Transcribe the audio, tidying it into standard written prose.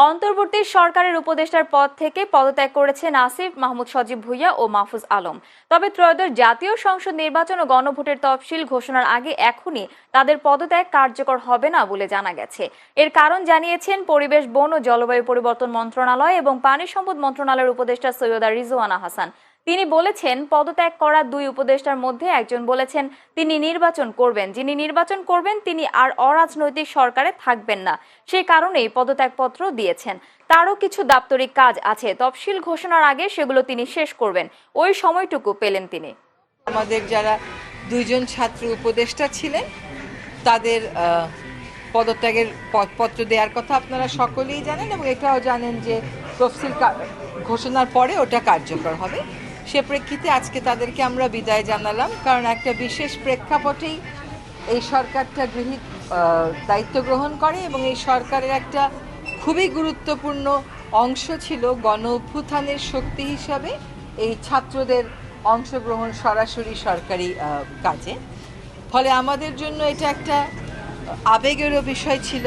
অন্তর্বর্তী সরকারের উপদেষ্টার পদ থেকে পদত্যাগ করেছেন আসিফ মাহমুদ সজীব ভুঁইয়া ও মাহফুজ আলম। তবে ত্রয়োদশ জাতীয় সংসদ নির্বাচন ও গণভোটের তফসিল ঘোষণার আগে এখনই তাদের পদত্যাগ কার্যকর হবে না বলে জানা গেছে। এর কারণ জানিয়েছেন পরিবেশ, বন ও জলবায়ু পরিবর্তন মন্ত্রণালয় এবং পানি সম্পদ মন্ত্রণালয়ের উপদেষ্টা সৈয়দা রিজওয়ানা হাসান। তিনি বলেছেন, পদত্যাগ করা দুই উপদেষ্টার মধ্যে একজন বলেছেন তিনি নির্বাচন করবেন, যিনি নির্বাচন করবেন তিনি আর অরাজনৈতিক সরকারে থাকবেন না। সেই কারণেই পদত্যাগপত্র দিয়েছেন। তারও কিছু দাপ্তরিক কাজ আছে, তফসিল ঘোষণার আগে সেগুলো তিনি শেষ করবেন। ওই সময়টুকু পেলেন তিনি। আমাদের যারা দুইজন ছাত্র উপদেষ্টা ছিলেন তাদের পদত্যাগের পত্র দেওয়ার কথা আপনারা সকলেই জানেন এবং এটাও জানেন যে তফসিল ঘোষণার পরে ওটা কার্যকর হবে। সে প্রেক্ষিতে আজকে তাদেরকে আমরা বিদায় জানালাম, কারণ একটা বিশেষ প্রেক্ষাপটেই এই সরকারটা দায়িত্ব গ্রহণ করে এবং এই সরকারের একটা খুবই গুরুত্বপূর্ণ অংশ ছিল গণ অভ্যুত্থানের শক্তি হিসাবে এই ছাত্রদের অংশগ্রহণ সরাসরি সরকারি কাজে। ফলে আমাদের জন্য এটা একটা আবেগেরও বিষয় ছিল।